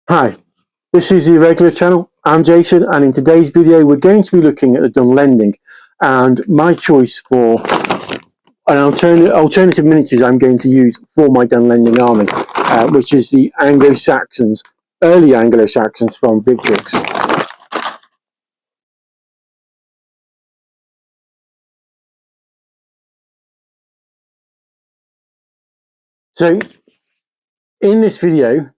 Hi, this is the Irregular channel. I'm Jason, and in today's video we're going to be looking at the Dunlending and my choice for an alternative miniatures I'm going to use for my Dunlending army, which is the Anglo-Saxons, early Anglo-Saxons from Victrix. So in this video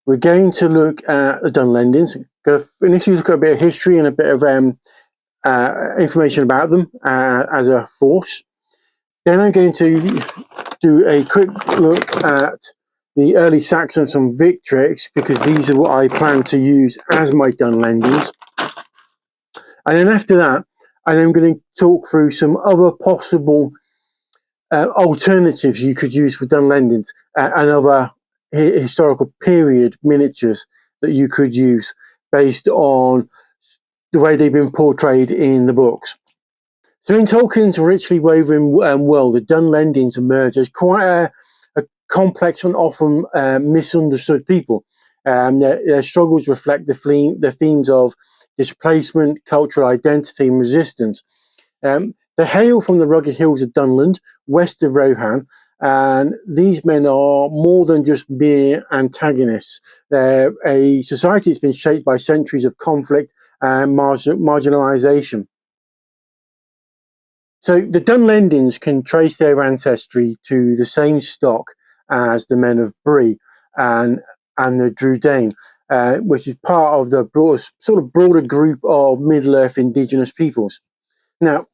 we're going to look at the Dunlendings. Going to initially look at a bit of history and a bit of information about them as a force. Then I'm going to do a quick look at the early Saxons from Victrix, because these are what I plan to use as my Dunlendings. And then after that, I'm going to talk through some other possible alternatives you could use for Dunlendings and other historical period miniatures that you could use based on the way they've been portrayed in the books. So in Tolkien's richly woven world, the Dunlendings emerge as quite a complex and often misunderstood people. Their struggles reflect the themes of displacement, cultural identity, and resistance. They hail from the rugged hills of Dunland, west of Rohan, and these men are more than just mere antagonists. They're a society that's been shaped by centuries of conflict and marginalization. So the Dunlendings can trace their ancestry to the same stock as the men of Bree and the Drúdain, which is part of the broader group of Middle-earth indigenous peoples. Now,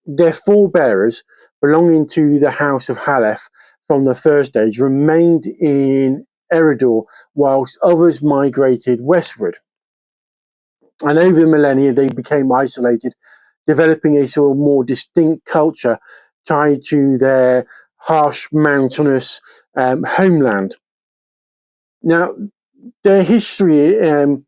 their forebearers, belonging to the House of Haleth from the First Age, remained in Eredor, whilst others migrated westward. And over the millennia, they became isolated, developing a sort of more distinct culture tied to their harsh, mountainous homeland. Now, their history, they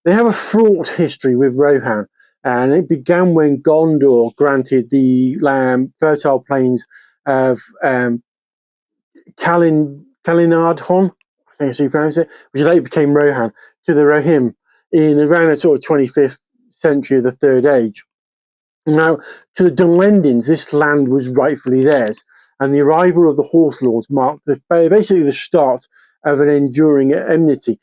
have a fraught history with Rohan, and it began when Gondor granted the fertile plains of Calinardhon, I think that's how you pronounce it, which later became Rohan, to the Rohim in around the sort of 25th century of the Third Age. Now, to the Dunlendings, this land was rightfully theirs, and the arrival of the Horse Lords marked basically the start of an enduring enmity.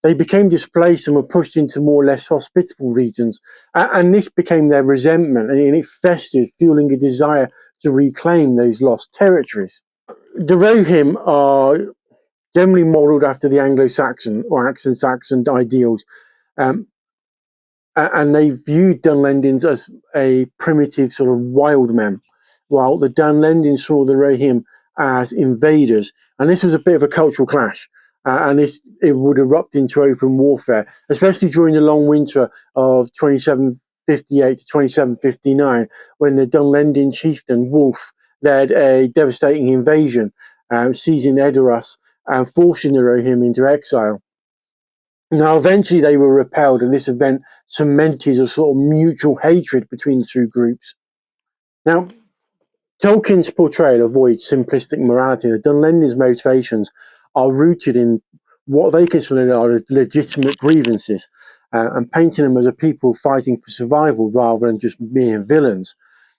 They became displaced and were pushed into more or less hospitable regions, and this became their resentment, and it festered, fueling a desire to reclaim those lost territories. The Rohim are generally modelled after the Anglo-Saxon or Saxon ideals, and they viewed Dunlendings as a primitive sort of wild men, while the Dunlendings saw the Rohim as invaders. And this was a bit of a cultural clash, and it would erupt into open warfare, especially during the long winter of 2758 to 2759, when the Dunlending chieftain Wulf led a devastating invasion, seizing Edoras and forcing the Rohim into exile. Now, eventually they were repelled, and this event cemented a sort of mutual hatred between the two groups. Now, Tolkien's portrayal avoids simplistic morality. The Dunlending's motivations are rooted in what they consider are legitimate grievances, and painting them as a people fighting for survival rather than just mere villains.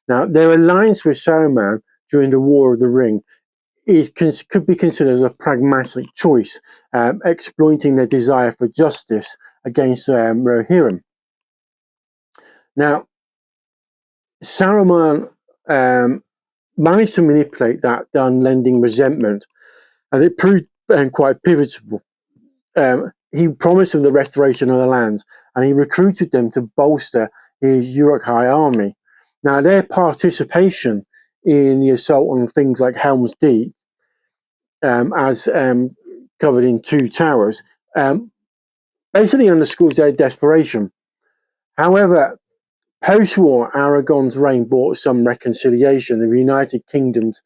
Now, their alliance with Saruman during the War of the Ring could be considered as a pragmatic choice, exploiting their desire for justice against Rohirrim. Now, Saruman managed to manipulate that Dunlending resentment, and it proved quite pivotal. He promised them the restoration of the lands, and he recruited them to bolster his Uruk-hai army. Now, their participation in the assault on things like Helm's Deep, as covered in Two Towers, basically underscores their desperation. However, post-war, Aragon's reign brought some reconciliation. The United Kingdoms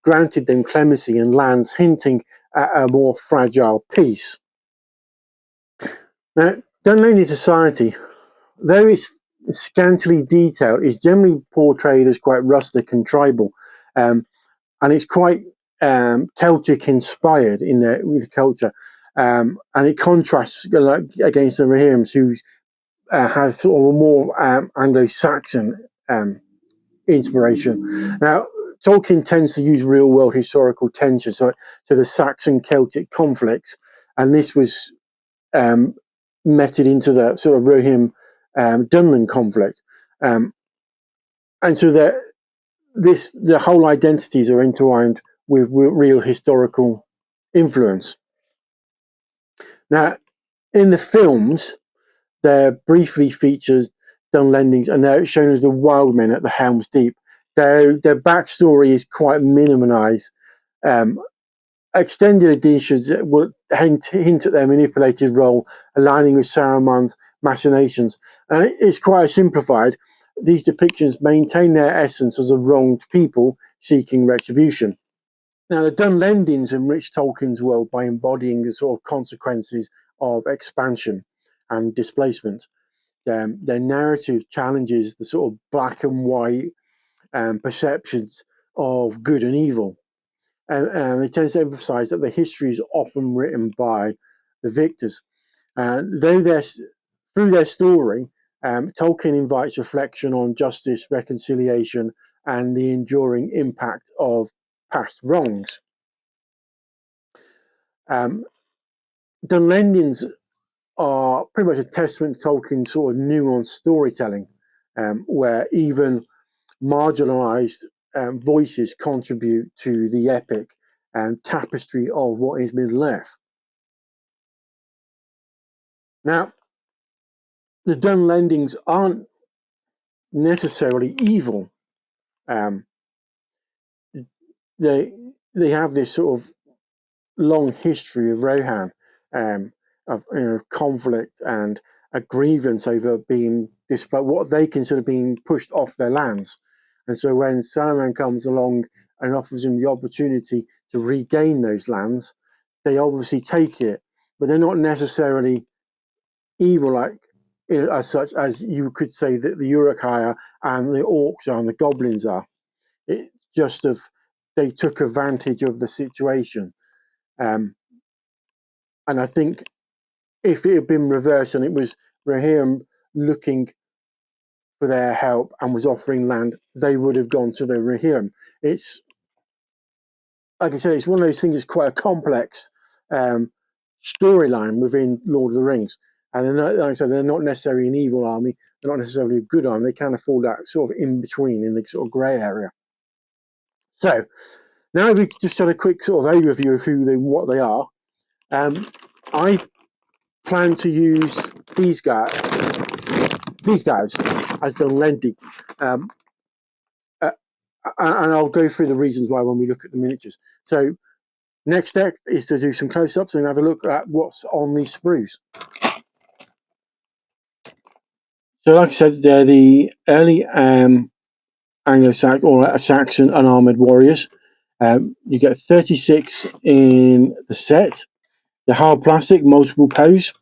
granted them clemency and lands, hinting at a more fragile peace. Now, Dunlending society, though it's scantily detailed, is generally portrayed as quite rustic and tribal, and it's quite Celtic inspired with culture. and it contrasts against the Rohirrims, who have sort of a more Anglo-Saxon inspiration. Now, Tolkien tends to use real-world historical tensions, so the Saxon-Celtic conflicts, and this was meted into the sort of Rohirrim Dunland conflict, and so the whole identities are entwined with real historical influence. Now, in the films, they're briefly featured Dunlendings, and they're shown as the wild men at the Helm's Deep. Their backstory is quite minimalised. Extended editions will hint at their manipulated role, aligning with Saruman's machinations. It's quite simplified. These depictions maintain their essence as a wronged people seeking retribution. Now, the Dunlendings enrich Tolkien's world by embodying the sort of consequences of expansion and displacement. Their narrative challenges the sort of black and white perceptions of good and evil. And it tends to emphasize that the history is often written by the victors. Through their story, Tolkien invites reflection on justice, reconciliation, and the enduring impact of past wrongs. Dunlendings are pretty much a testament to Tolkien's sort of nuanced storytelling, where even marginalized voices contribute to the epic and tapestry of what is Middle Earth. Now, the Dunlendings aren't necessarily evil. They have this sort of long history of Rohan, of conflict and a grievance over being displaced, what they consider being pushed off their lands. And so when Saruman comes along and offers them the opportunity to regain those lands, they obviously take it, but they're not necessarily evil as such as you could say that the Uruk-hai and the orcs are and the goblins are. It just they took advantage of the situation. And I think if it had been reversed and it was Rohirrim looking for their help and was offering land, they would have gone to the Rohirrim. It's, like I said, it's one of those things that's quite a complex storyline within Lord of the Rings. And like I said, they're not necessarily an evil army, they're not necessarily a good army, they kind of fall that sort of in between, in the sort of grey area. So, now we just had a quick sort of overview of what they are. I plan to use these guys as Dunlending, and I'll go through the reasons why when we look at the miniatures. So, next step is to do some close-ups and have a look at what's on these sprues. So, like I said, they're the early Anglo-Saxon or Saxon unarmored warriors. You get 36 in the set. They're hard plastic, multiple pose,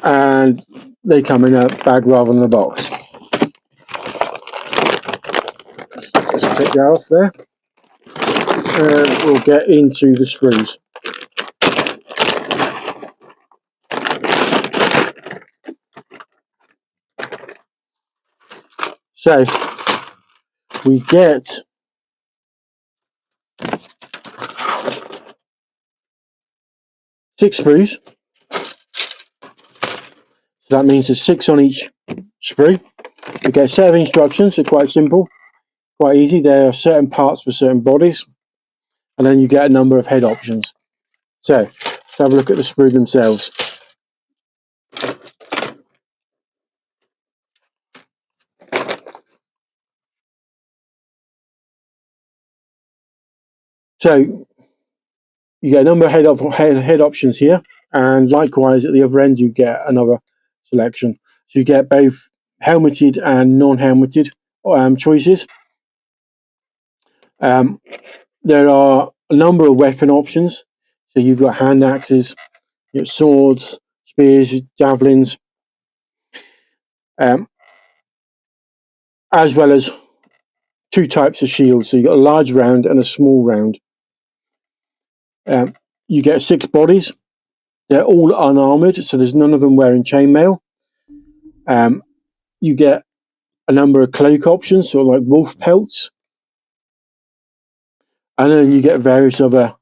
and they come in a bag rather than a box. Just take that off there, and we'll get into the sprues. So we get 6 sprues. So that means there's 6 on each sprue. We get a set of instructions, they're quite simple, quite easy. There are certain parts for certain bodies, and then you get a number of head options. So let's have a look at the sprue themselves. So you get a number of head options here, and likewise at the other end you get another selection. So you get both helmeted and non-helmeted choices. There are a number of weapon options. So you've got hand axes, swords, spears, javelins, as well as 2 types of shields. So you've got a large round and a small round. You get 6 bodies. They're all unarmored, so there's none of them wearing chainmail. You get a number of cloak options, sort of like wolf pelts. And then you get various other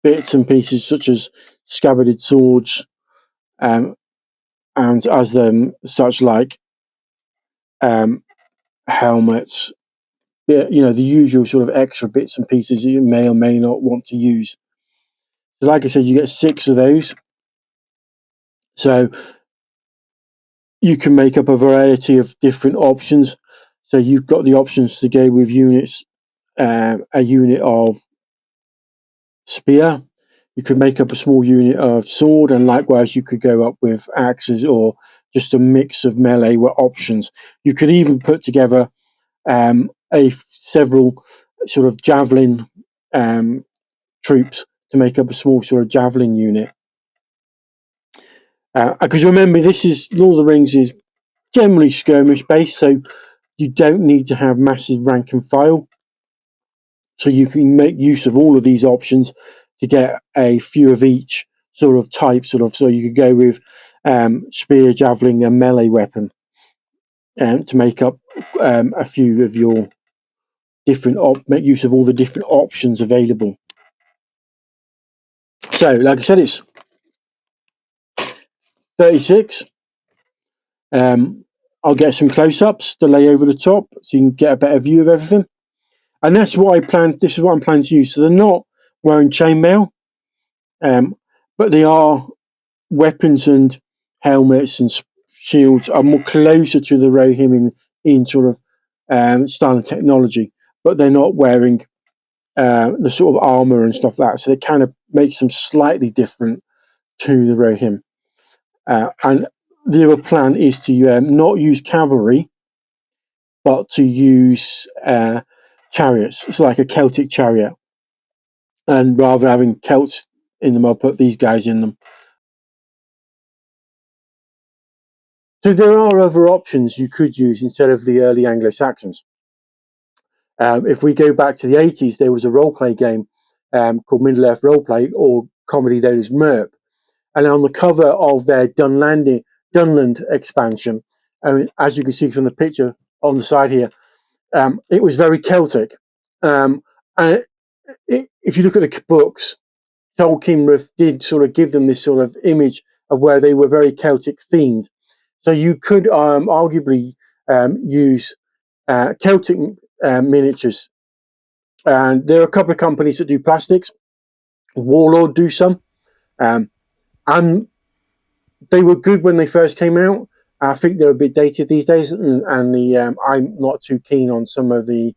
bits and pieces, such as scabbarded swords, and as them such like helmets, the usual sort of extra bits and pieces that you may or may not want to use. So like I said, you get 6 of those. So you can make up a variety of different options. So you've got the options to go with units, a unit of spear. You could make up a small unit of sword, and likewise you could go up with axes or just a mix of melee options. You could even put together several sort of javelin troops to make up a small sort of javelin unit. Because remember, this is Lord of the Rings is generally skirmish based, so you don't need to have massive rank and file. So you can make use of all of these options to get a few of each sort of type. So you could go with spear, javelin, and melee weapon to make up a few of your different make use of all the different options available. So, like I said, it's 36. I'll get some close-ups to lay over the top so you can get a better view of everything. And that's what I plan. This is what I'm planning to use. So they're not wearing chainmail, but they are weapons and helmets and shields are more closer to the Rohim in sort of style and technology, but they're not wearing the sort of armor and stuff like that. So it kind of makes them slightly different to the Rohim. And the other plan is to not use cavalry, but to use chariots. It's like a Celtic chariot. And rather having Celts in them, I'll put these guys in them. So there are other options you could use instead of the early Anglo-Saxons. If we go back to the 80s, there was a role-play game called Middle-earth Roleplay, or commonly known as MERP. And on the cover of their Dunland expansion, as you can see from the picture on the side here, it was very Celtic. And if you look at the books, Tolkien did sort of give them this sort of image of where they were very Celtic themed. So you could arguably use Celtic miniatures. And there are a couple of companies that do plastics. Warlord do some. And they were good when they first came out. I think they're a bit dated these days, and I'm not too keen on some of the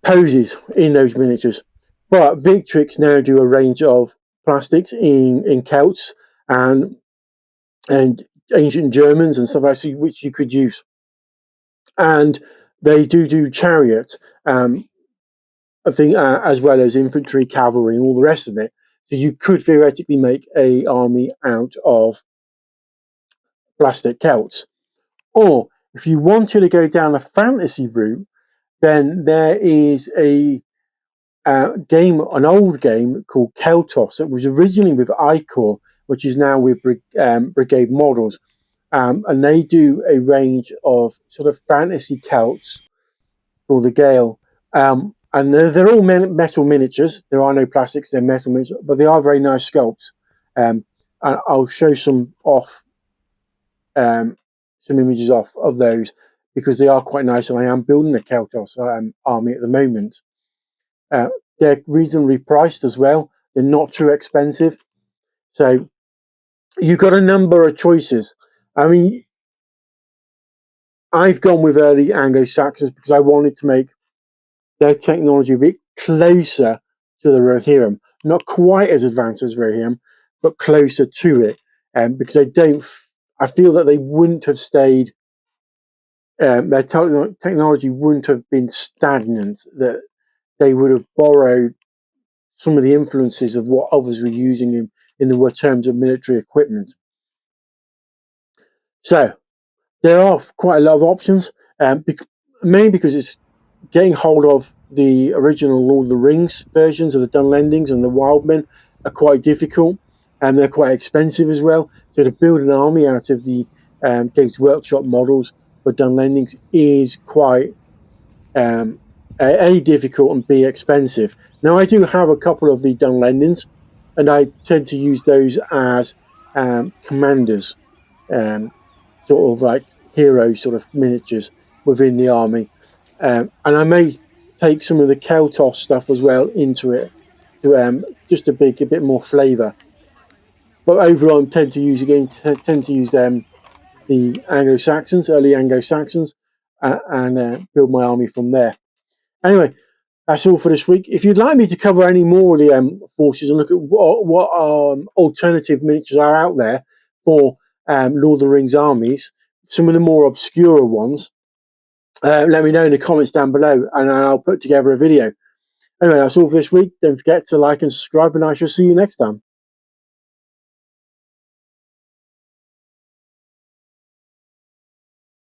poses in those miniatures. But Victrix now do a range of plastics in Celts and ancient Germans and stuff like that, which you could use. And they do chariots, I think, as well as infantry, cavalry, and all the rest of it. So you could theoretically make an army out of plastic Celts. Or if you wanted to go down a fantasy route, then there is an old game called Keltos. It was originally with Icor, which is now with Brigade Models. And they do a range of sort of fantasy Celts called the Gale. And they're all metal miniatures. There are no plastics, they're metal miniatures, but they are very nice sculpts. And I'll show some images off of those because they are quite nice. And I am building a Keltos army at the moment. They're reasonably priced as well. They're not too expensive. So you've got a number of choices. I mean, I've gone with early Anglo-Saxons because I wanted to make their technology a bit closer to the Rohirrim. Not quite as advanced as Rohirrim, but closer to it. Because I feel that they wouldn't have stayed, their technology wouldn't have been stagnant, that they would have borrowed some of the influences of what others were using in the terms of military equipment. So there are quite a lot of options, mainly because it's getting hold of the original Lord of the Rings versions of the Dunlendings and the Wildmen are quite difficult, and they're quite expensive as well. So to build an army out of the Games Workshop models for Dunlendings is quite A, difficult, and B, expensive. Now, I do have a couple of the Dunlendings, and I tend to use those as commanders, sort of like hero sort of miniatures within the army. And I may take some of the Keltos stuff as well into it to just to make a bit more flavour. But overall, I tend to use the Anglo-Saxons, early Anglo-Saxons, and build my army from there. Anyway, that's all for this week. If you'd like me to cover any more of the forces and look at what alternative miniatures are out there for Lord of the Rings armies, some of the more obscure ones, let me know in the comments down below, and I'll put together a video. Anyway, that's all for this week. Don't forget to like and subscribe, and I shall see you next time.